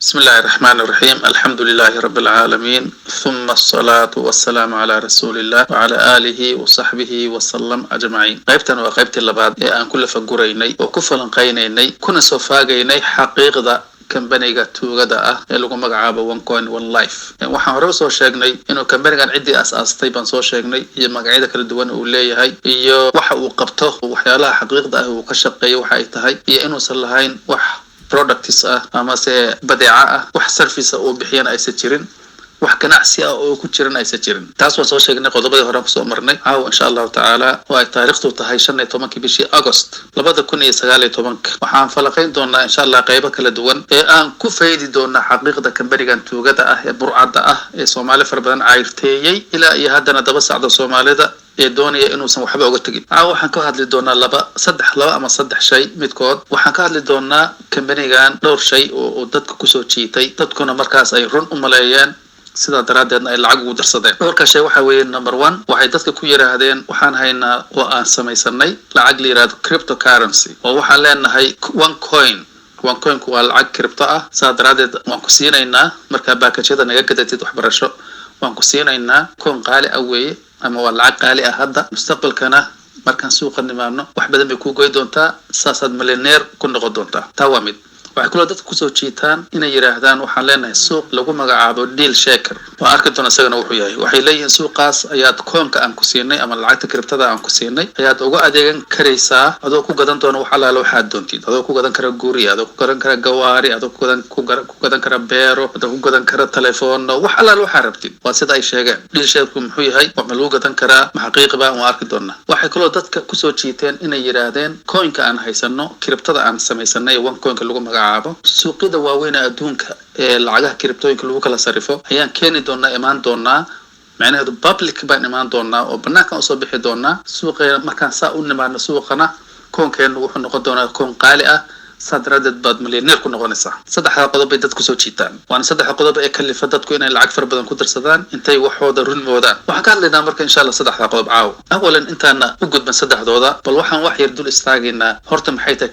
بسم الله الرحمن الرحيم الحمد لله رب العالمين ثم الصلاة والسلام على رسول الله وعلى آله وصحبه وسلم أجمعين قيبتنا وقيبت اللباد أن كل فقريني وكفلا قينيني كنا سوفاقيني حقيقة كمبانيغا توغدا ee lagu magacaabo one coin one life waxaan hore soo sheegnay inuu kambanigan cidii asaastay baan soo sheegnay iyo magacyada kala duwan uu leeyahay iyo waxa uu qabto waxyaalaha xaqiiqda ah uu ka shaqeeyo waxa ay tahay iyo inuu san lahayn wax products ama se badeeca wax service oo bixiyaan aysan jirin wax ganacsi ah oo ku jiran aysan jirin taas waa soo sheegnay qodobadii hore ku soo marnay insha Allah taala oo ay taariikhdu tahay 15 bishii August 2019 waxaan falaqayn doonaa insha Allah qaybo kala duwan ee aan ku faa'iidi doonaa xaqiiqda kambanigan tuugada ah ee burcada ah ee Soomaali far badan cayrteeyay ilaa iyo haddana daba sacda Soomaalida ee doonaya inuusan waxba uga tagin waxaan ka hadli doonaa laba ama saddex shay midkood waxaan ka hadli doonaa kambanigan dhowr shay oo dadka ku soo jiitay dadkuna markaas ay run u maleeyeen sida daraadeedna ay lacag ugu darsadeen dhowrka shay waxa weeye number 1 waxay dadka ku yiraahdeen waxaan haynaa oo aan samaysanay lacag la yiraahdo cryptocurrency oo waxaan leenahay one coin ku waa lacag crypto ah sida daraadeed waan ku siinaynaa marka baakajada naga gadatid waxbarasho waan ku siinaynaa koon qaali ah weeye ama waa lacag qaali ah hadda mustaqbalkana markaan suuqa nimaano wax badan bay ku goy doontaa saasad millionaire ku noqon doontaa taa waa mid waxay kula dadka ku soo jiitaan inay yiraahdaan waxaan leenahay suuq lagu magacaabo deal shaker waa arki doona isagana wuxuu yahay waxay leeyihiin suuqaas ayaad koonka aan ku siinay ama lacagta cryptada aan ku siinay ayaad uga adeegan karaysaa adoo ku gadan doona wax alla waxa doontid adoo ku gadan kara guri adoo ku gadan kara gawaari adoo ku gadan kara beero adoo ku gadan kara telefoon wax alla waxa rabtid waa sida ay sheegeen deal shaker muxuu yahay wax lagu gadan kara xaqiiqba waan arki doona waxay kula dadka ku soo jiiteen inay yiraahdeen coinka aan haysano cryptada aan samaysanay one coinka lagu magacaabo suuqyada waaweyn adduunka ee lacagaha cryptooyinka lagu kala sarifo ayaan keeni doonaa imaan doonaa macnaheedu public baan imaan doonaa oo banaanka soo bixi doonaa suuqa markaan saa u nimaano suuqana koonkeenu wuxuu noqon doonaa koon qaali ah sadradeed baad millionaire ku noqonaysaa saddexda qodob ay dadku soo jiitaan waana saddexda qodob ee kalifa dadku inay lacag far badan ku darsadaan intay waxooda run moodaan waxaan ka hadlaynaa marka insha Allah saddexda qodob awalan intaana u gudban saddexdooda bal waxaan wax yar dul istaageynaa horta maxay tahay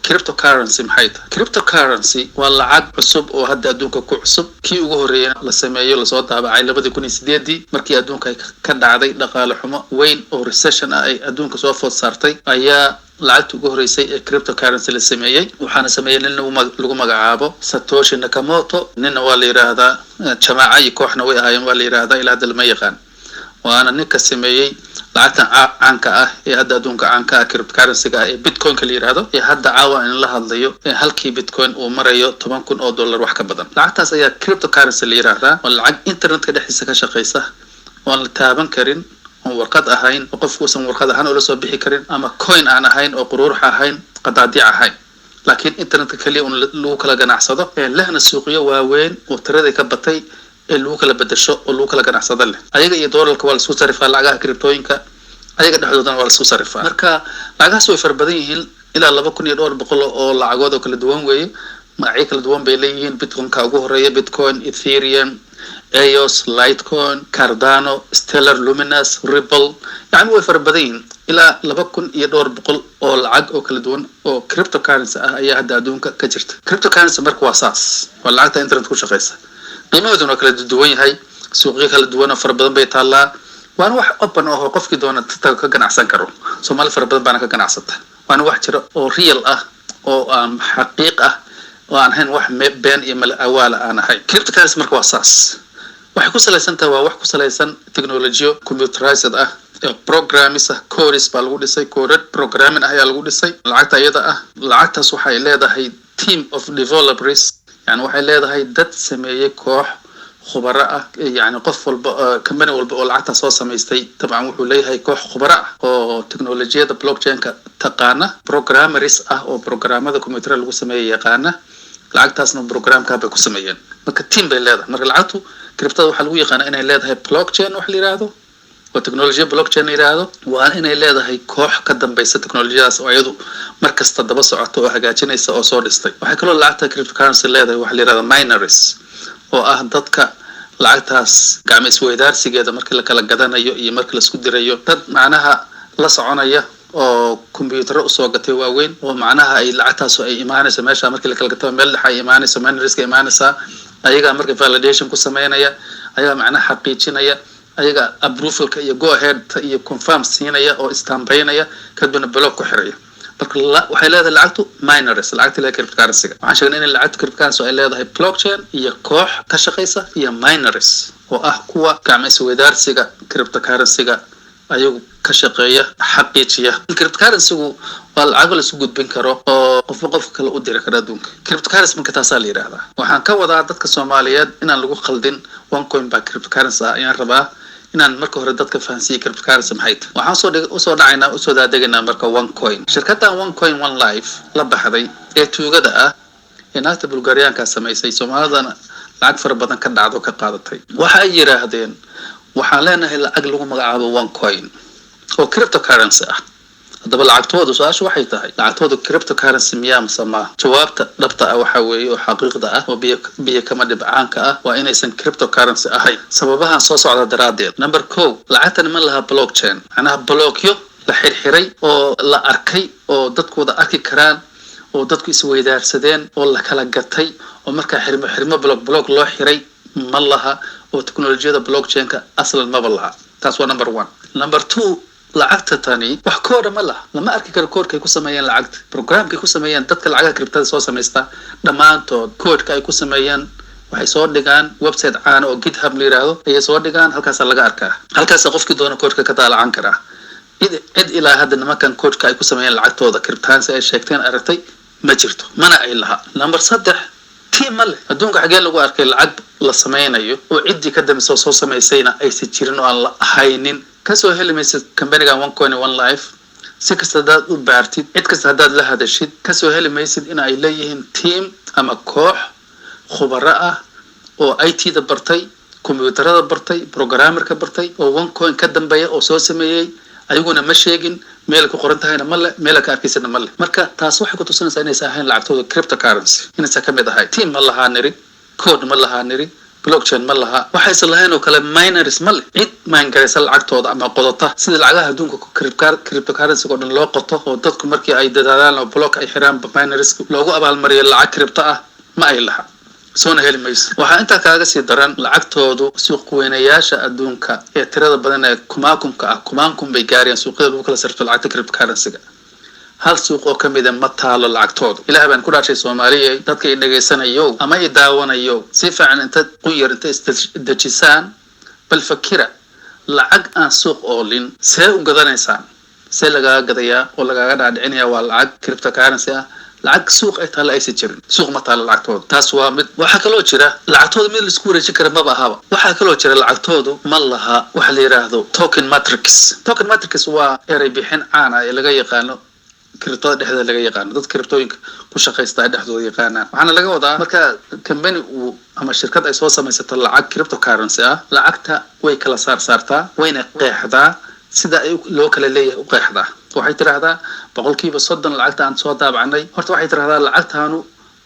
cryptocurrency maxay tahay cryptocurrency waa lacag cusub oo hadda adduunka ku cusub kii ugu horeeyay la sameeyo la soo daabacay 2008 markii adduunka ka dhacday dhaqaale xumo weyn oo recession ah ay adduunka soo food saartay ayaa lacagta ugu horeysay ee cryptocurrency la sameeyay waxaana sameeyay nin lagu magacaabo Satoshi Nakamoto ninna waa la yiraahdaa jamaaca iyo kooxna way ahaayeen waa la yiraahdaa ilaa hadda lama yaqaan waana ninka sameeyay lacagta caanka ah ee hadda adduunka caanka ah cryptocurrency ee bitcoin ka la yiraahdo ee hadda caawa in la hadlayo ee halkii bitcoin uu marayo $10,000 wax ka badan lacagtaas ayaa cryptocurrency la yiraahdaa waa lacag internetka dhexdiisa ka shaqeysa oo la taaban karin warqad ahayn qofku san warqad ahaan oo soo bixi karin ama coin aan ahayn oo quruurax ahayn qadaadiic ahayn laakiin internetka kaliya uu lagu kala ganacsado ee lehna suuqyo waaweyn oo tirada ka batay ee lagu kala bedesho oo lagu kala ganacsado leh ayaga iyo doolarka waa la isku sarifaa lacagaha cryptooyinka ayaga dhexdoodana waa la isku sarifaa marka lacagahaas way far badan yihiin ilaa 2,200 oo lacagood oo kala duwan weeye magacyo kala duwan bay leeyihiin bitcoin-ka ugu horeeya bitcoin ethereum EOS, Litecoin, Cardano, Stellar, Luminous, Ripple يعني way fara badan yihiin ilaa 2,200 oo lacag oo kala duwan oo cryptocurrency ah ayaa hadda adduunka ka jirta cryptocurrency marka waa saas waa lacagta internet ku shaqeysa qiimahooduna kala duwan yahay suuqyo kala duwan oo fara badan bay taalaa waana wax open oo qofkii doona ka ganacsan karo Soomaali fara badan baan ka ganacsata waana wax jira oo real ah oo aan xaqiiq ah oo aan ahayn wax been iyo mal awaala aan ahayn cryptocurrency marka waa saas waxay ku salaysan tahay waa wax ku salaysan technology computerized ah programming codes baa lagu dhisay coded programming ayaa lagu dhisay lacagta iyada ah lacagtaas waxay leedahay team of developers yani waxay leedahay dad sameeyay koox khubaro ah yani qof walba company walba oo lacagta soo sameystay tabcan wuxuu leeyahay koox khubaro ah oo technology-da blockchain-ka taqaana programmers ah oo programmada computer lagu sameeyay yaqaana lacagtaasna programka bay ku sameeyeen marka team bay leedahay marka lacagtu cryptada waxa lagu yaqaan inay leedahay blockchain wax la yiraahdo oo technology blockchain la yiraahdo waa inay leedahay koox ka dambaysa technology-daas oo iyadu markasta daba socoto oo hagaajinaysa oo soo dhistay waxay kaloo lacagta cryptocurrency leedahay wax la yiraahdo miners oo ah dadka lacagtaas gacmo isweydaarsigeeda markii la kala gadanayo iyo markii la isku dirayo dad macnaha la soconaya oo computer usoo gatay waaweyn oo macnaha ay lacagtaas ay imaanayso meesha markii la kala gato meel dhex ay imaanayso mineriska imaanaysa ayaga markii validation ku sameynaya ayaga macnaha xaqiijinaya ayaga approvalka iyo go ahead iyo confirm siinaya oo istambaynaya kadibna block ku xiraya marka waxay leedahay lacagtu miners lacagta la cryptocurrency waxaan sheegnay in lacagta cryptocurrency ay leedahay blockchain iyo koox ka shaqeysa iyo miners oo ah kuwa gacmaysi wadaarsiga cryptocurrency-ga ayagu ka shaqeeya xaqiijiya cryptocurrency-gu waa lacag la isku gudbin karo oo qof kale u diri karo adduunka cryptocurrency marka taas la yiraahdaa waxaan ka wadaa dadka Soomaaliyeed inaan lagu khaldin OneCoin ba cryptocurrency ayaan rabaa inaan marka hore dadka fahansiyo cryptocurrency maxay tahay waxaan soo dhacaynaa soo daadegayna marka OneCoin shirkadda OneCoin One Life la baxday ee tuugada ah ee naagta Bulgaariyaanka samaysay Soomaalidana lacag fara badan ka dhacdo ka qaadatay waxa ay yiraahdeen waxaan leenahay lacag lagu magacaabo OneCoin oo cryptocurrency ah hadaba lacagtoodu su'aashu waxay tahay lacagtoodu cryptocurrency miyaa masama jawaabta dhabta ah waxa weeye oo xaqiiqda ah oo biyo kama dhibcaanka ah waa inaysan cryptocurrency ahayn sababahan soo socda daraadeed number 1 lacagtan ma laha blockchain macnaha blockyo la xirxiray oo la arkay oo dadkooda arki karaan oo dadku isweydaarsadeen oo la kala gatay oo marka xirmo block loo xiray ma laha oo teknolojiyada blockchain-ka aslan ma laha taas waa number 1 number 2 lacagta tani wax kooda ma laha lama arki karo koodka ay ku sameeyaan lacagta programka ay ku sameeyaan dadka lacagaha cryptada soo sameeysta dhamaantood koodka ay ku sameeyaan waxay soo dhigaan website caan oo GitHub la yiraahdo ay soo dhigaan halkaas laga arkaa halkaas qofkii doona koodka ka daalacaan kara cid ilaa hadda nimankan koodka ay ku sameeyaan lacagtooda cryptocurrency ay sheegteen aragtay ma jirto mana ay laha number 3 tiimal adduunka xagee lagu arkay lacag la sameynayo oo cidii ka dambeysay soo sameysayna ay si jirin oo aan la haynin kasoo helimaysa company-ga OneCoin One Life si kasta dad u baartid cid kasta dad la hadashid kasoo helimaysid in ay leeyihiin team ama koox khubaro ah oo IT-da bartay computerada bartay programmerka bartay oo OneCoin ka dambeeya oo soo sameeyay ayaguna ma sheegin meel ku qoran tahayna ma le meel ka arkiisana ma le marka taas waxay ku tusinaysaa inay ahayn lacagtooda cryptocurrency inay ka mid ahay team ma laha niri code ma laha niri blockchain ma laha waxay islahayn oo kale miners ma le cid maangaraysa lacagtooda ama qodota sida lacagaha adduunka cryptocurrency oo dhan loo qoto oo dadku markii ay dadaalaan oo block ay xiraan miners loogu abaalmariyo lacag crypto ah ma ay laha soona helimaysa waxa inta kaaga sii daran lacagtoodu suuq weynayaasha adduunka ee tirada badan ee kumaankum bay gaarayaan suuqyada lagu kala sarfo lacagta cryptocurrency-ga hal suuq oo kamid ah ma taalo lacagtooda ilaahay baan ku dhaashay Soomaaliyeed dadka ay dhageysanayo ama ay daawanayo si fiican inta u yar inta isdajisaan bal fakira lacag aan suuq oolin see u gadanaysaan see laga gadayaa oo laga dhaadhicinaya waa lacag cryptocurrency ah lacag suuq ay taala ay si jirin suuq ma taala lacagtooda taas waa mid waxa kale oo jira lacagtooda mid la isku wareejin karo ma bahaba waxa kale oo jira lacagtoodu ma laha waxa la yiraahdo token matrix waa eray bixin caan ah ee laga yaqaano crypto dhexda laga yaqaan dad cryptooyinka ku shaqeysta dhexdooda yaqaanaan waxaana laga wadaa marka company uu ama shirkad ay soo samaysato lacag cryptocurrency ah lacagta way kala saartaa wayna qeexdaa sida ay loo kala leeyahay u qeexdaa waxay tiraahdaa 30% lacagta aan soo daabacnay horta waxay tiraahdaa lacagtaanu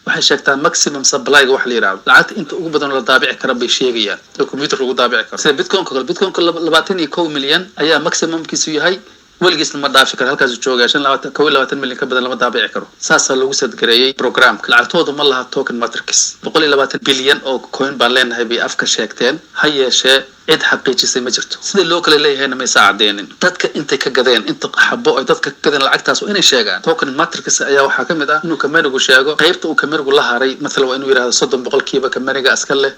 waxay sheegtaa maximum supply wax la yiraahdo lacagta inta ugu badan la daabici karo bay sheegayaan oo computer lagu daabici karo sida bitcoin 21 milyan ayaa maximumkiisu yahay weligiisna ma dhaafi karo halkaas joogaa 22 milyan ka badan lama daabici karo saas lagu sadgareeyay programka lacagtoodu ma laha token matrix 120 bilyan oo coin baan leenahay bay afka sheegteen ha yeeshee cid xaqiijisay ma jirto sida loo kala leeyahayna ma saacadeenin dadka intay ka gadeen inta xabo ay dadka ka gadeen lacagtaas oo inay sheegaan token matrix ayaa waxa kamid ah inuu kamerigu sheego qaybta uu kamerigu la haray mesela waa inuu yiraahdo 30% kameriga askar leh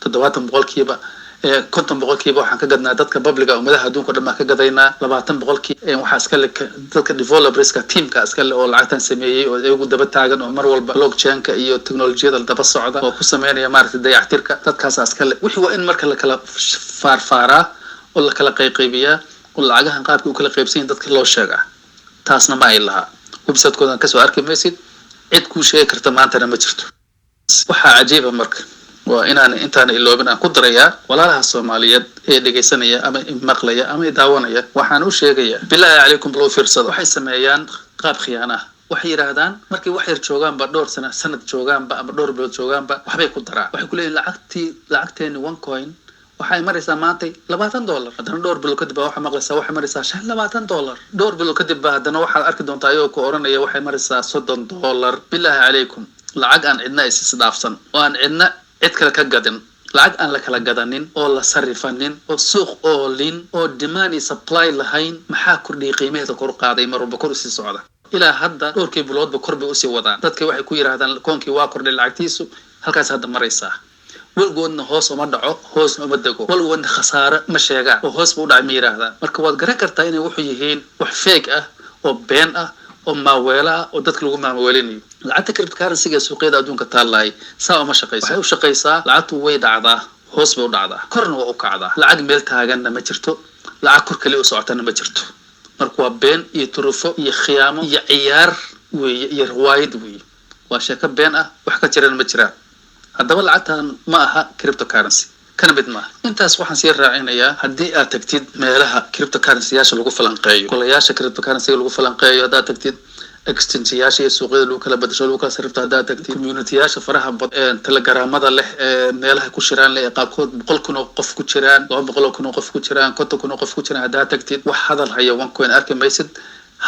70% 50% waxaan ka gadnaa dadka public ah umadaha adduunka dhan ka gadaynaa 20% waxa iska leh dadka developerska teamka iska leh oo lacagtan sameeyay oo iyagu daba taagan oo mar walba blockchain-ka iyo teknolojiyada daba socda oo ku sameeynaya maaragtay dayactirka dadkaas iska leh wixii waa in marka la kala faarfaaraa oo la kala qaybiyaa oo lacagahan qaabka uu kala qaybsan dadka loo sheegaa taasna ma ay laha website-koodan ka soo arki maysid cid ku sheegi karta maanta ma jirto waxa cajiib ah marka waa intaan iloobin aan ku darayaa walaalaha Soomaaliyeed ee dhageysanaya ama maqlaya ama daawanaya waxaan u sheegayaa billahi alaykum blue firsad waxay sameeyaan qaab khiyaana waxay yiraahdaan markii wax yar joogaan ba dhowr sanad joogaan ba ama dhowr bilood joogaan ba waxbay ku daraan waxay ku leeyihiin lacagteena OneCoin waxay maraysaa maantay $20 haddana dhowr bilood kadib waxa maqlaysaa waxay maraysaa $25 dhowr bilood kadib haddana waxaad arki doontaa ayagoo ku oranaya waxay maraysaa $30 bilaahi calaykum lacag aan cidna isdhaafsan oo aan cidna cid kale ka gadin lacag aan la kala gadanin oo la sarifanin oo suuq oolin oo demand iyo supply lahayn maxaa kordhiyay qiimaheeda kor u qaaday mar walba kor usii socda ilaa hadda dhowrkii biloodba kor bay usii wadaan dadka waxay ku yiraahdaan koonkii waa kordhay lacagtiisu halkaas hadda maraysaa walgoodna hoos uma dhaco hoosna uma dego walgoodna khasaare ma sheegaan oo hoos buu u dhacay ma yiraahdaan marka waad garan kartaa inay wuxuu yihiin wax fake ah oo been ah oo maaweela ah oo dadka lagu maaweelinayo lacagta cryptocurrency-ga suuqyada adduunka taallay saa uma shaqaysaa waxay u shaqaysaa lacagtu way dhacdaa hoos bay u dhacdaa korna waa u kacdaa lacag meel taaganna ma jirto lacag kor kale u socotana ma jirto marka waa been iyo turufo iyo khiyaamo iyo ciyaar weeye iyo riwaayad weeye waa sheeko been ah wax ka jirana ma jiraan haddaba lacagtan ma aha cryptocurrency kana mid maaha intaas waxaan sii raacinayaa haddii aad tagtid meelaha cryptocurrency-yaasha lagu falanqeeyo golayaasha cryptocurrency-ga lagu falanqeeyo haddaad tagtid exchange-yaasha iyo suuqyada lagu kala badasho lagu kala sarrifto haddaad tagtid community-yaasha faraha telegramada leh ee meelaha ku shiraan leh ee qaabkood 100,000 oo qof ku jiraan 200,000 oo qof ku jiraan 50,000 oo qof ku jiraan haddaad tagtid wax hadal haya OneCoin arki maysid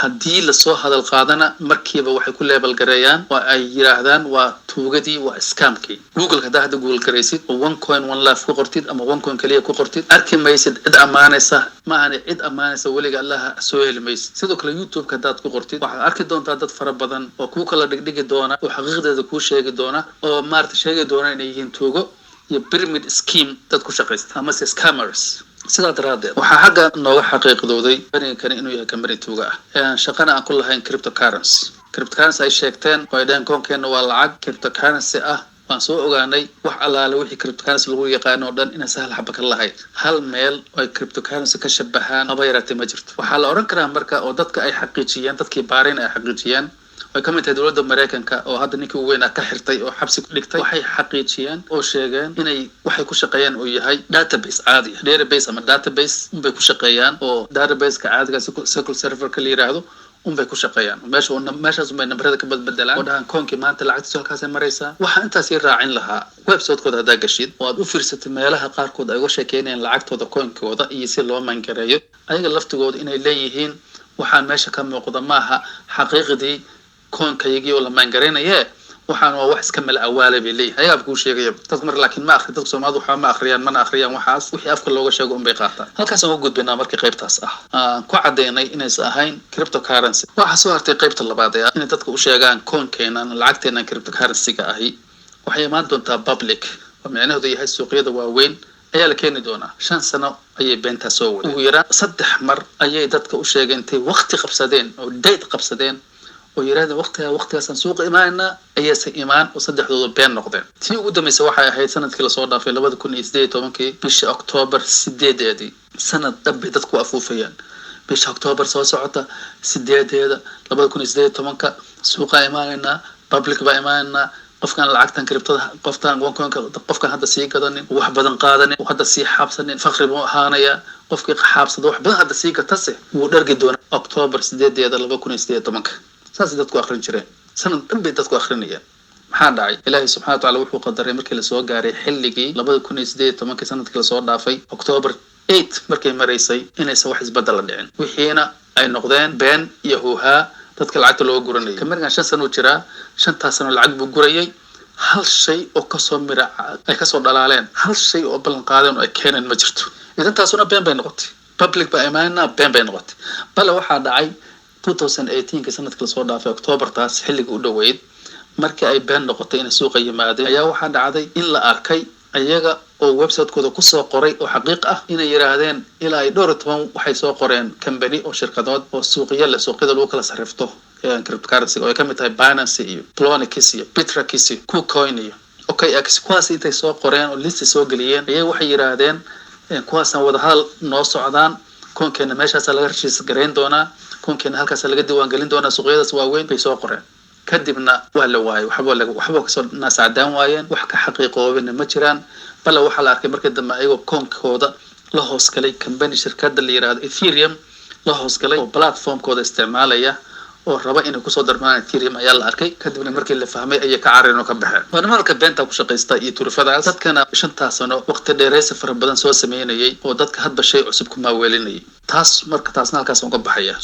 haddii lasoo hadal qaadana markiiba waxay ku leebel gareeyaan waa ay yiraahdaan waa tuugadii waa scamkii google hadda google garaysid oo OneCoin one life ku qortid ama OneCoin kaliya ku qortid arki maysid cid amaanaysa ma ahan cid amaanaysa weliga allaha soo heli maysid sidoo kale youtube haddaad ku qortid waxaad arki doontaa dad fara badan oo ku kala dhigdhigi doona oo xaqiiqdeeda ku sheegi doona oo maarta sheegi doona inay yihiin tuugo iyo pyramid scheme dad ku shaqaysta ama scammers sidaa daraadeed waxaa xagga nooga xaqiiqdooday barinkani inuu yahay company tuuga ah shaqana aan ku lahayn cryptocurrency ay sheegteen oo ay dhaheen koonkeena waa lacag cryptocurrency ah waan soo ogaanay wax alaale wixii cryptocurrency lagu yaqaano oo dhan inaan sahal xaba ka lahayn hal meel oo ay cryptocurrency ka shabahaan haba yaraatee ma jirto waxaa la oran karaa marka oo dadka ay xaqiijiyeen dadkii baareen ay xaqiijiyeen way ka mid tahay dowladda Mareykanka oo hadda ninkii ugu weyn ka xirtay oo xabsi ku dhigtay waxay xaqiijiyeen oo sheegeen inay waxay ku shaqeeyaan oo yahay database caadi ah database ama database bay ku shaqeeyaan oo database-ka caadiga SQL server ka la yiraahdo bay ku shaqeeyaan meeshaas bay nambarada ka badbedelaan oo dhahan koonkii maanta lacagtiisu halkaas ay maraysaa waxaa intaas i raacin lahaa website-kooda haddaa gashid oo aad u fiirsatay meelaha qaarkood ay uga sheekeynayaan lacagtooda koonkooda iyo si loo mangareeyo ayaga laftigooda inay leeyihiin waxaan meesha ka muuqda maaha xaqiiqdii koonkayagii oo la maangareynaya waxaan waa wax iska mala awaalay bay leeyahay ayaga ku sheegaya dadku mar laakiin ma akhri dadku Soomaalidu waxa ma akhriyaan mana akhriyaan waxaas wixii afka looga sheego un bay qaataan halkaas aan u gudbinaa markii qaybtaas ku cadeynay inaysan ahayn cryptocurrency waxa soo hartay qaybta labaad ee in dadku u sheegaan koonkeena lacagteena cryptocurrency-ga ahi waxay imaan doontaa public oo macnaheedu yahay suuqyada waaweyn ayaa la keeni doonaa 5 sano ayay beenta soo waday ugu yaraan 3 mar ayay dadka u sheegeen intay waqti qabsadeen oo date qabsadeen oo yiraahdo waqtigaas suuqa imaanna ayay imaan oo saddexdooda been noqdeen tii ugu dambeysay waxay ahayd sanadkii la soo dhaafay 2018 bishii October 8 sanad dhabbe dadku afuufayaan bishii October soo socota 8 2018 suuqa imaanna public ba imaanna qofkan lacagtan cryptoda qoftan OneCoin-ka qofkan hadda sii gadanin wax badan qaadanin hadda sii xabsanin faqri buu ahaanaya qofkii xabsado wax badan hadda sii gatase wuu dhargi doona October 8 2018 saas dadku akhrin jireen sanad dhan bay dadku akhrinayaan maxaa dhacay ilaahay subxaanahu wa ta'aala wuxuu qadaray markii la soo gaaray xilligii 2018 sanadkii la soo dhaafay October 8 markay maraysay inaysan wax isbedel dhicin wixiina ay noqdeen been iyo huuha dadka lacagta loo guranayay kamarkan 5 sano jira 5 sano lacag buu gurayay hal shay oo ka soo mira ay ka soo dhalaaleen hal shay oo ballan qaadeen oo ay keeneen ma jirto idan taasuna been bay noqotay public ba imaanna been bay noqotay bal waxa dhacay 2018 sanadkii la soo dhaafay October taas xilliga u dhaweyd markii ay been noqotay in suuqa yimaadeen ayaa waxa dhacday in la arkay ayaga oo website-kooda ku soo qoray oo xaqiiq ah inay yiraahdeen ilaa ay dhowr toban waxay soo qoreen company oo shirkadood oo suuqyada lagu kala sarrifto cryptocurrency oo ay ka mid tahay Binance iyo Poloniex iyo Bittrex iyo KuCoin iyo OKX kuwaas intay soo qoreen oo list soo galiyeen ayay waxay yiraahdeen kuwaasna wada hal noo socdaan koonkeena meeshaas laga heshiis gareyn doonaa koonkeena halkaas laga diiwaan gelin doonaa suuqyadaas waaweyn bay soo qoreen kadibna waa la waayay waxba ka soo naasacdaan waayeen wax ka xaqiiqoobina ma jiraan bal waxa la arkay markii dambe ayagoo koonkooda la hoos galay company shirkadda la yiraahdo Ethereum la hoos galay oo platform-kooda isticmaalaya oo raba inay ku soo darmaan Ethereum ayaa la arkay kadibna markii la fahmay ay ka carareen oo ka baxeen marka beenta ku shaqeysta iyo turfadaas dadkana 5 sano waqti dheeraysa fara badan soo sameeyay oo dadka hadba shay cusub kuma weelinayay taas marka taasna halkaas uga baxaya